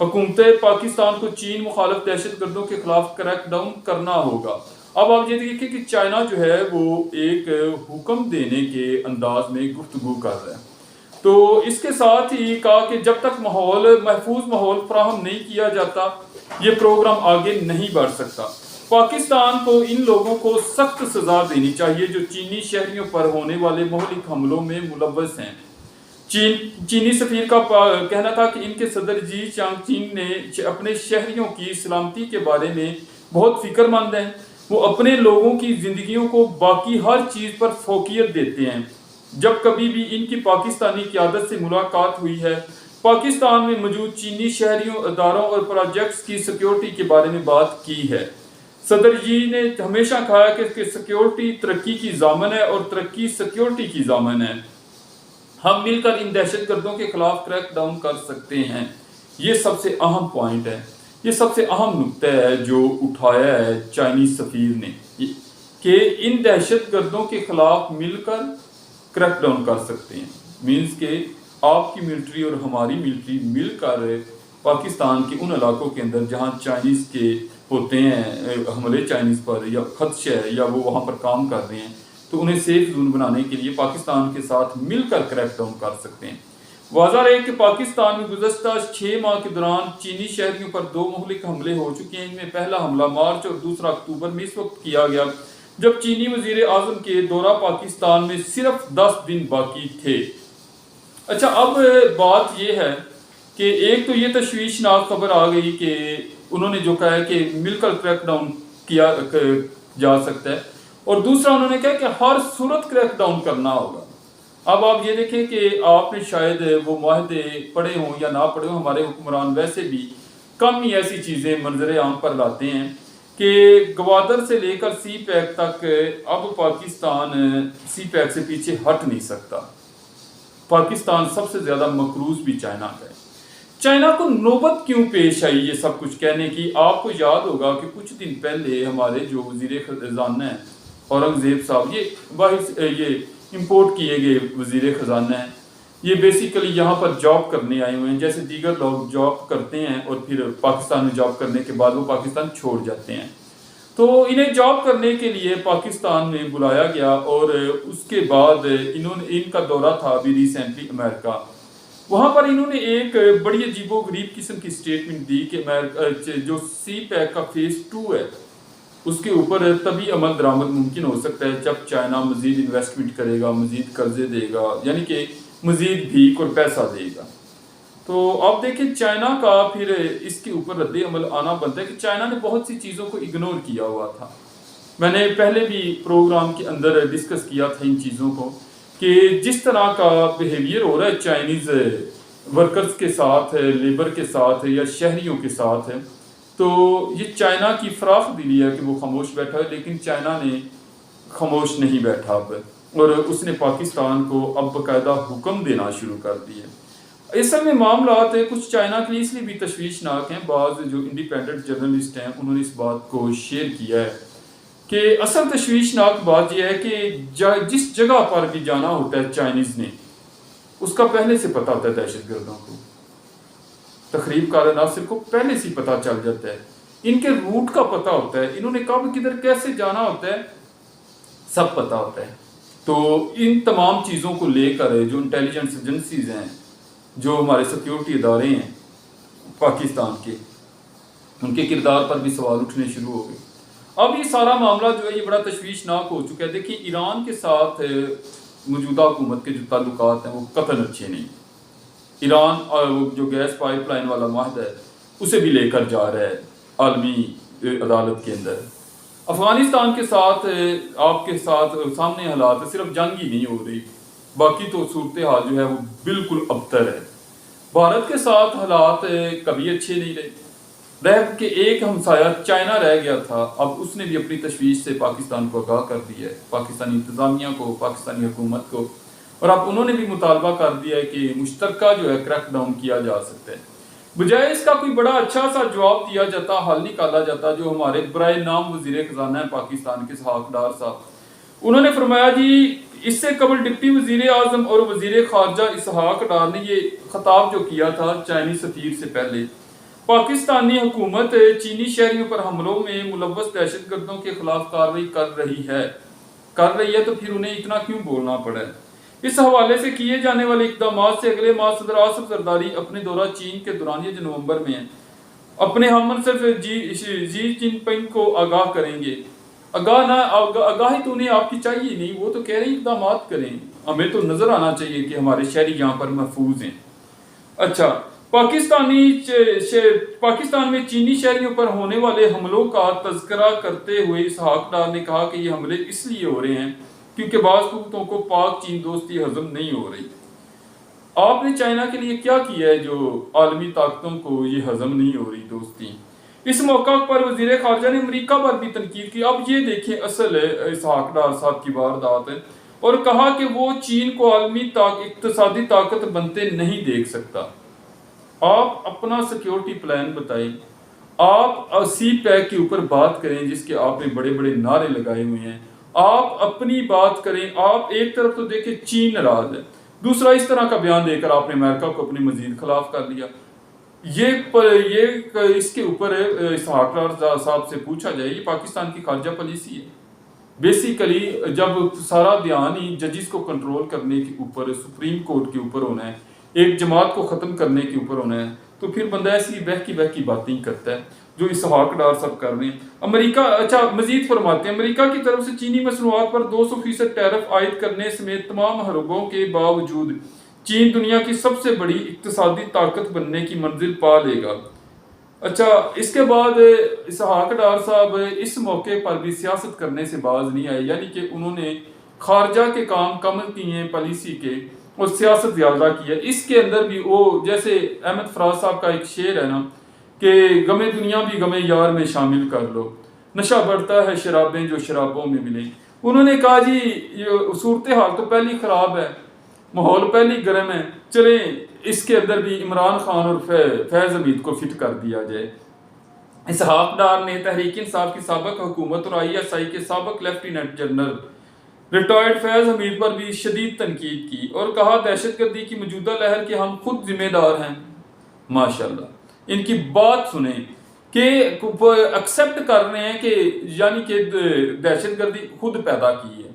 حکومت پاکستان کو چین مخالف دہشت گردوں کے خلاف کریک ڈاؤن کرنا ہوگا۔ اب آپ یہ دیکھیں کہ چائنا جو ہے وہ ایک حکم دینے کے انداز میں گفتگو کر رہا ہے، تو اس کے ساتھ ہی کہا کہ جب تک محفوظ ماحول فراہم نہیں کیا جاتا یہ پروگرام آگے نہیں بڑھ سکتا۔ پاکستان کو ان لوگوں کو سخت سزا دینی چاہیے جو چینی شہریوں پر ہونے والے مہلک حملوں میں ملوث ہیں۔ چینی سفیر کا کہنا تھا کہ ان کے صدر جی چانگ چین نے اپنے شہریوں کی سلامتی کے بارے میں بہت فکر مند ہیں، وہ اپنے لوگوں کی زندگیوں کو باقی ہر چیز پر فوقیت دیتے ہیں۔ جب کبھی بھی ان کی پاکستانی قیادت سے ملاقات ہوئی ہے، پاکستان میں موجود چینی شہریوں، اداروں اور پروجیکٹس کی سیکیورٹی کے بارے میں بات کی ہے۔ صدر جی نے ہمیشہ کہا کہ سیکیورٹی ترقی کی ضامن ہے اور ترقی سیکیورٹی کی ضامن ہے۔ ہم مل کر ان دہشت گردوں کے خلاف کریک ڈاؤن کر سکتے ہیں۔ یہ سب سے اہم پوائنٹ ہے، یہ سب سے اہم نقطہ ہے جو اٹھایا ہے چائنیز سفیر نے کہ ان دہشت گردوں کے خلاف مل کر کریک ڈاؤن کر سکتے ہیں۔ مینز کہ آپ کی ملٹری اور ہماری ملٹری مل کر پاکستان کے ان علاقوں کے اندر جہاں چائنیز کے ہوتے ہیں حملے چائنیز پر یا خدشہ ہے یا وہ وہاں پر کام کر رہے ہیں، تو انہیں سیف زون بنانے کے لیے پاکستان کے ساتھ مل کر کریک ڈاؤن کر سکتے ہیں۔ واضح رہے کہ پاکستان میں گزشتہ 6 ماہ کے دوران چینی شہریوں پر 2 مہلک حملے ہو چکے ہیں۔ ان میں پہلا حملہ مارچ اور دوسرا اکتوبر میں اس وقت کیا گیا جب چینی وزیر اعظم کے دورہ پاکستان میں صرف 10 دن باقی تھے۔ اچھا، اب بات یہ ہے کہ ایک تو یہ تشویشناک خبر آ گئی کہ انہوں نے جو کہا ہے کہ مل کر کریک ڈاؤن کیا جا سکتا ہے، اور دوسرا انہوں نے کہا کہ ہر صورت کریک ڈاؤن کرنا ہوگا۔ اب آپ یہ دیکھیں کہ آپ نے شاید وہ معاہدے پڑھے ہوں یا نہ پڑھے ہوں، ہمارے حکمران ویسے بھی کم ہی ایسی چیزیں منظر عام پر لاتے ہیں کہ گوادر سے لے کر سی پیک تک اب پاکستان سی پیک سے پیچھے ہٹ نہیں سکتا۔ پاکستان سب سے زیادہ مقروض بھی چائنا کا ہے۔ چائنا کو نوبت کیوں پیش آئی یہ سب کچھ کہنے کی؟ آپ کو یاد ہوگا کہ کچھ دن پہلے ہمارے جو وزیر خزانہ ہیں اورنگزیب صاحب، یہ امپورٹ کیے گئے وزیر خزانہ ہیں، یہ بیسیکلی یہاں پر جاب کرنے آئے ہوئے ہیں جیسے دیگر لوگ جاب کرتے ہیں اور پھر پاکستان میں جاب کرنے کے بعد وہ پاکستان چھوڑ جاتے ہیں۔ تو انہیں جاب کرنے کے لیے پاکستان میں بلایا گیا اور اس کے بعد ان کا دورہ تھا ابھی ریسنٹلی امریکہ۔ وہاں پر انہوں نے ایک بڑی عجیب و غریب قسم کی سٹیٹمنٹ دی کہ جو سی پیک کا فیز 2 ہے اس کے اوپر تبھی عمل درآمد ممکن ہو سکتا ہے جب چائنا مزید انویسٹمنٹ کرے گا، مزید قرضے دے گا، یعنی کہ مزید بھیک اور پیسہ دے گا۔ تو اب دیکھیں چائنا کا پھر اس کے اوپر رد عمل آنا بنتا ہے کہ چائنا نے بہت سی چیزوں کو اگنور کیا ہوا تھا۔ میں نے پہلے بھی پروگرام کے اندر ڈسکس کیا تھا ان چیزوں کو کہ جس طرح کا بیہیویئر ہو رہا ہے چائنیز ورکرز کے ساتھ، لیبر کے ساتھ یا شہریوں کے ساتھ، تو یہ چائنا کی فراخ دلی ہے کہ وہ خاموش بیٹھا ہے، لیکن چائنا نے خاموش نہیں بیٹھا اب، اور اس نے پاکستان کو اب باقاعدہ حکم دینا شروع کر دیا۔ اصل میں معاملات کچھ چائنا کے لیے اس لیے بھی تشویشناک ہیں، بعض جو انڈیپینڈنٹ جرنلسٹ ہیں انہوں نے اس بات کو شیئر کیا ہے کہ اصل تشویشناک بات یہ ہے کہ جس جگہ پر بھی جانا ہوتا ہے چائنیز نے، اس کا پہلے سے پتہ ہوتا ہے دہشت گردوں کو، تخریب کار عناصر کو پہلے سے پتہ چل جاتا ہے، ان کے روٹ کا پتہ ہوتا ہے، انہوں نے کب کدھر کیسے جانا ہوتا ہے سب پتہ ہوتا ہے۔ تو ان تمام چیزوں کو لے کر جو انٹیلیجنس ایجنسیز ہیں، جو ہمارے سیکیورٹی ادارے ہیں پاکستان کے، ان کے کردار پر بھی سوال اٹھنے شروع ہو گئے۔ اب یہ سارا معاملہ جو ہے یہ بڑا تشویشناک ہو چکا ہے۔ دیکھیں ایران کے ساتھ موجودہ حکومت کے جو تعلقات ہیں وہ قطعاً اچھے نہیں۔ ایران اور جو گیس پائپ لائن والا معاہدہ ہے اسے بھی لے کر جا رہا ہے عالمی عدالت کے اندر۔ افغانستان کے ساتھ آپ کے ساتھ سامنے حالات صرف جنگ ہی نہیں ہو رہی، باقی تو صورتحال جو ہے وہ بالکل ابتر ہے۔ بھارت کے ساتھ حالات کبھی اچھے نہیں رہ کہ ایک ہمسایہ چائنا رہ گیا تھا، اب اس نے بھی اپنی تشویش سے پاکستان کو آگاہ کر دیا ہے، پاکستانی انتظامیہ کو، پاکستانی حکومت کو، اور اب انہوں نے بھی مطالبہ کر دیا ہے کہ مشترکہ جو ہے کریک ڈاؤن کیا جا سکتا ہے۔ بجائے اس کا کوئی بڑا اچھا سا جواب دیا جاتا، حل نکالا جاتا، جو ہمارے برائے نام وزیر خزانہ ہے پاکستان کے اسحاق ڈار صاحب، انہوں نے فرمایا جی اس سے قبل ڈپٹی وزیر اعظم اور وزیر خارجہ اسحاق ڈار نے یہ خطاب جو کیا تھا چائنیز سفیر سے پہلے، پاکستانی حکومت چینی شہریوں پر حملوں میں ملوث دہشت گردوں کے خلاف کارروائی کر رہی ہے تو پھر انہیں اتنا کیوں بولنا پڑا ہے؟ اس حوالے سے کیے جانے والے اقدامات سے اگلے ماہ صدر آصف زرداری اپنے دورہ چین کے دوران جو نومبر میں ہیں اپنے ہم منصب جی جن پنگ کو آگاہ کریں گے۔ آگاہی تو انہیں آپ کی چاہیے نہیں، وہ تو کہہ رہے ہیں اقدامات کریں، ہمیں تو نظر آنا چاہیے کہ ہمارے شہری یہاں پر محفوظ ہیں۔ اچھا، پاکستان میں چینی شہریوں پر ہونے والے حملوں کا تذکرہ کرتے ہوئے اسحاق ڈار نے کہا کہ یہ حملے اس لیے ہو رہے ہیں کیونکہ بعض قوتوں کو پاک چین دوستی ہضم نہیں ہو رہی۔ آپ نے چائنا کے لیے کیا کیا ہے جو عالمی طاقتوں کو یہ ہضم نہیں ہو رہی دوستی؟ اس موقع پر وزیر خارجہ نے امریکہ پر بھی تنقید کی۔ اب یہ دیکھیں اصل اسحاق ڈار صاحب کی واردات ہے، اور کہا کہ وہ چین کو عالمی اقتصادی طاقت بنتے نہیں دیکھ سکتا۔ آپ اپنا سیکیورٹی پلان بتائیں، آپ سی پیک کے اوپر بات کریں جس کے آپ نے بڑے بڑے نعرے لگائے ہوئے ہیں، آپ اپنی بات کریں۔ آپ ایک طرف تو دیکھیں چین ناراض ہے، دوسرا اس طرح کا بیان دے کر آپ نے امریکہ کو اپنے مزید خلاف کر لیا۔ یہ اس کے اوپر اسحاق ڈار صاحب سے پوچھا جائے، یہ پاکستان کی خارجہ پالیسی ہے۔ بیسیکلی جب سارا دھیان ہی ججز کو کنٹرول کرنے کے اوپر، سپریم کورٹ کے اوپر ہونا ہے، ایک جماعت کو ختم کرنے کے اوپر ہونا ہے، تو پھر بندہ ایسی بہ کی باتیں کرتا ہے جو اسحاق ڈار صاحب کر رہے ہیں۔ امریکہ اچھا مزید فرماتے ہیں، امریکہ کی طرف سے چینی مصنوعات پر 200% ٹیرف عائد کرنے سمیت تمام حربوں کے باوجود چین دنیا کی سب سے بڑی اقتصادی طاقت بننے کی منزل پا لے گا۔ اچھا، اس کے بعد اسحاق ڈار صاحب اس موقع پر بھی سیاست کرنے سے باز نہیں آئے، یعنی کہ انہوں نے خارجہ کے کام کم کیے ہیں پالیسی کے اور سیاست زیادہ کی ہے۔ اس کے اندر بھی وہ جیسے احمد فراز صاحب کا ایک شعر ہے نا کہ غمِ دنیا بھی غمِ یار میں شامل کر لو، نشہ بڑھتا ہے شرابیں جو شرابوں میں ملیں۔ انہوں نے کہا جی یہ صورتحال تو پہلی خراب ہے، ماحول پہلی گرم ہے، چلیں اس کے اندر بھی عمران خان اور فیض حمید کو فٹ کر دیا جائے۔ اسحاق ڈار نے تحریک انصاف کی سابق حکومت اور ISI کے سابق لیفٹیننٹ جنرل ریٹائرڈ فیض حمید پر بھی شدید تنقید کی اور کہا دہشت گردی کی موجودہ لہر کے ہم خود ذمہ دار ہیں۔ ماشاءاللہ، ان کی بات سنیں کہ ایکسیپٹ کر رہے ہیں کہ یعنی کہ دہشت گردی خود پیدا کی ہے،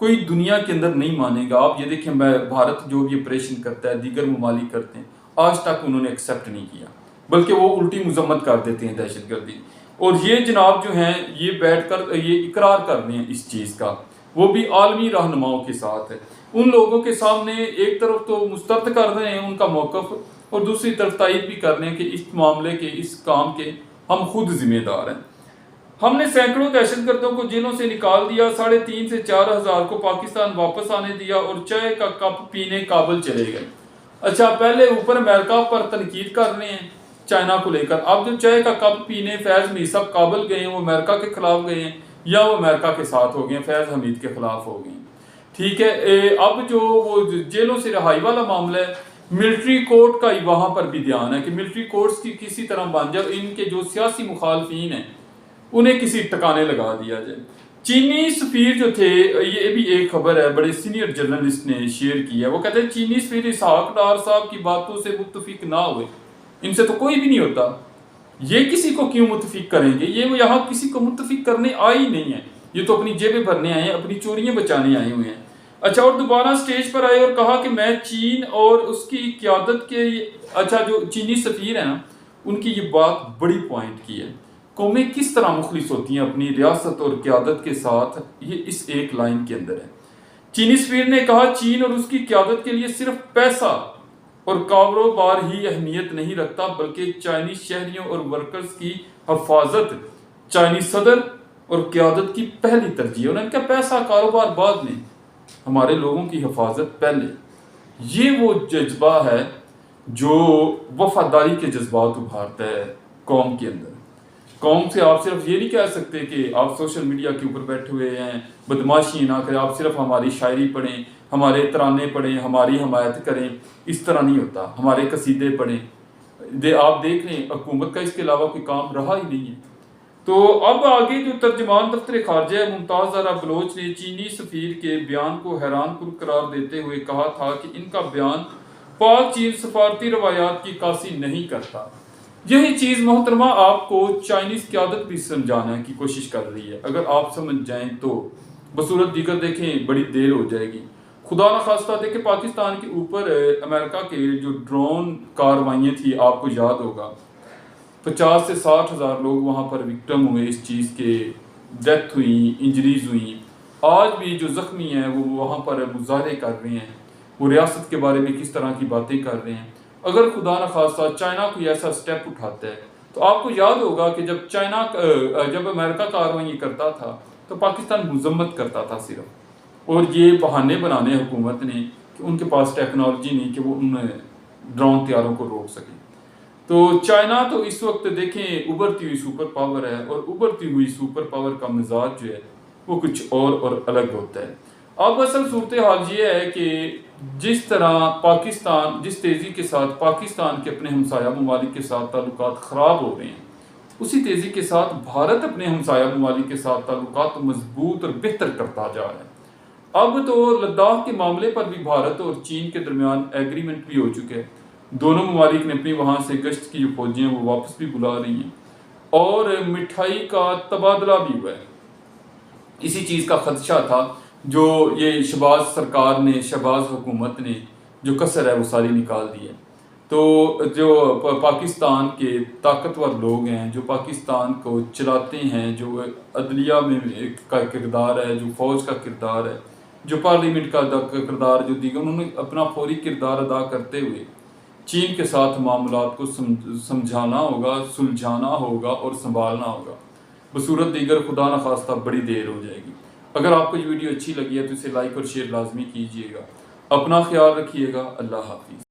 کوئی دنیا کے اندر نہیں مانے گا۔ آپ یہ دیکھیں بھارت جو بھی آپریشن کرتا ہے، دیگر ممالک کرتے ہیں، آج تک انہوں نے ایکسیپٹ نہیں کیا، بلکہ وہ الٹی مذمت کر دیتے ہیں دہشت گردی۔ اور یہ جناب جو ہیں یہ بیٹھ کر یہ اقرار کر رہے ہیں اس چیز کا، وہ بھی عالمی رہنماؤں کے ساتھ ہے۔ ان لوگوں کے سامنے ایک طرف تو مسترد کر رہے ہیں ان کا موقف، اور دوسری طرف تائید بھی کر رہے ہیں کہ اس معاملے کے، اس کام کے ہم خود ذمہ دار ہیں۔ ہم نے سینکڑوں دہشت گردوں کو جیلوں سے نکال دیا، 3,500 سے 4,000 کو پاکستان واپس آنے دیا اور چائے کا کپ پینے کابل چلے گئے۔ اچھا، پہلے اوپر امریکہ پر تنقید کر رہے ہیں چائنا کو لے کر، اب جو چائے کا کپ پینے فیض حمید صاحب کابل گئے ہیں، وہ امریکہ کے خلاف گئے ہیں یا وہ امریکہ کے ساتھ ہو گئے ہیں، فیض حمید کے خلاف ہو گئے ہیں۔ ٹھیک ہے، اب جو وہ جیلوں سے رہائی والا معاملہ ہے، ملٹری کورٹ کا وہاں پر بھی دھیان ہے کہ ملٹری کورٹس کی کسی طرح بن جائے، ان کے جو سیاسی مخالفین ہیں انہیں کسی ٹکانے لگا دیا جائے۔ چینی سفیر جو تھے، یہ بھی ایک خبر ہے بڑے سینئر جرنلسٹ نے شیئر کی ہے، وہ کہتے ہیں چینی سفیر اسحاق ڈار صاحب کی باتوں سے متفق نہ ہوئے، ان سے تو کوئی بھی نہیں ہوتا، یہ کسی کو کیوں متفق کریں گے، یہ یہاں کسی کو متفق کرنے آئی نہیں ہے، یہ تو اپنی جیبیں بھرنے آئے ہیں، اپنی چوریاں بچانے آئے ہوئے ہیں۔ اچھا، اور دوبارہ سٹیج پر آئے اور کہا کہ میں چین اور اس کی قیادت کے، اچھا جو چینی سفیر ہیں نا ان کی یہ بات بڑی پوائنٹ کی ہے، قومیں کس طرح مخلص ہوتی ہیں اپنی ریاست اور قیادت کے ساتھ، یہ اس ایک لائن کے اندر ہے۔ چینی سفیر نے کہا چین اور اس کی قیادت کے لیے صرف پیسہ اور کاروبار ہی اہمیت نہیں رکھتا، بلکہ چائنیز شہریوں اور ورکرز کی حفاظت چائنیز صدر اور قیادت کی پہلی ترجیح ہے۔ انہوں نے کہا پیسہ کاروبار بعد میں، ہمارے لوگوں کی حفاظت پہلے۔ یہ وہ جذبہ ہے جو وفاداری کے جذبات ابھارتا ہے قوم کے اندر۔ قوم سے آپ صرف یہ نہیں کہہ سکتے کہ آپ سوشل میڈیا کے اوپر بیٹھے ہوئے ہیں، بدماشی نہ کریں، آپ صرف ہماری شاعری پڑھیں، ہمارے ترانے پڑھیں، ہماری حمایت کریں، اس طرح نہیں ہوتا، ہمارے قصیدے پڑھیں۔ آپ دیکھ لیں حکومت کا اس کے علاوہ کوئی کام رہا ہی نہیں ہے۔ تو اب آگے جو ترجمان دفتر خارجہ ممتاز زہرا بلوچ نے چینی سفیر کے بیان کو حیران کن قرار دیتے ہوئے کہا تھا کہ ان کا بیان پاک چین سفارتی روایات کی عکاسی نہیں کرتا۔ یہی چیز محترمہ آپ کو چائنیز قیادت بھی سمجھانے کی کوشش کر رہی ہے. اگر آپ سمجھ جائیں تو بصورت دیگر دیکھیں بڑی دیر ہو جائے گی. خدا نخواستہ دیکھیں پاکستان کے اوپر امریکہ کے جو ڈرون کاروائیاں تھی آپ کو یاد ہوگا 50 سے 60 ہزار لوگ وہاں پر وکٹم ہوئے اس چیز کے, ڈیتھ ہوئی, انجریز ہوئی. آج بھی جو زخمی ہیں وہ وہاں پر مظاہرے کر رہے ہیں, وہ ریاست کے بارے میں کس طرح کی باتیں کر رہے ہیں. اگر خدا نخواستہ چائنا کوئی ایسا سٹیپ اٹھاتا ہے تو آپ کو یاد ہوگا کہ جب امریکہ کارروائی کرتا تھا تو پاکستان مذمت کرتا تھا صرف, اور یہ بہانے بنانے حکومت نے کہ ان کے پاس ٹیکنالوجی نہیں کہ وہ ان ڈرون طیاروں کو روک سکیں. تو چائنا تو اس وقت دیکھیں ابھرتی ہوئی سپر پاور ہے, اور ابھرتی ہوئی سپر پاور کا مزاج جو ہے وہ کچھ اور الگ ہوتا ہے. اب اصل صورتحال یہ ہے کہ جس طرح پاکستان جس تیزی کے ساتھ پاکستان کے اپنے ہمسایہ ممالک کے ساتھ تعلقات خراب ہو رہے ہیں, اسی تیزی کے ساتھ بھارت اپنے ہمسایہ ممالک کے ساتھ تعلقات مضبوط اور بہتر کرتا جا رہا ہے. اب تو لداخ کے معاملے پر بھی بھارت اور چین کے درمیان ایگریمنٹ بھی ہو چکے ہیں. دونوں ممالک نے اپنی وہاں سے گشت کی جو فوجیں ہیں وہ واپس بھی بلا رہی ہیں, اور مٹھائی کا تبادلہ بھی ہوا ہے. اسی چیز کا خدشہ تھا جو یہ شہباز سرکار نے, شہباز حکومت نے جو کسر ہے وہ ساری نکال دی ہے. تو جو پاکستان کے طاقتور لوگ ہیں, جو پاکستان کو چلاتے ہیں, جو عدلیہ میں کا کردار ہے, جو فوج کا کردار ہے, جو پارلیمنٹ کا کردار, جو دیگر, انہوں نے اپنا فوری کردار ادا کرتے ہوئے چین کے ساتھ معاملات کو سمجھانا ہوگا, سلجھانا ہوگا اور سنبھالنا ہوگا. بصورت دیگر خدا نخواستہ بڑی دیر ہو جائے گی. اگر آپ کو یہ ویڈیو اچھی لگی ہے تو اسے لائک اور شیئر لازمی کیجیے گا. اپنا خیال رکھیے گا. اللہ حافظ.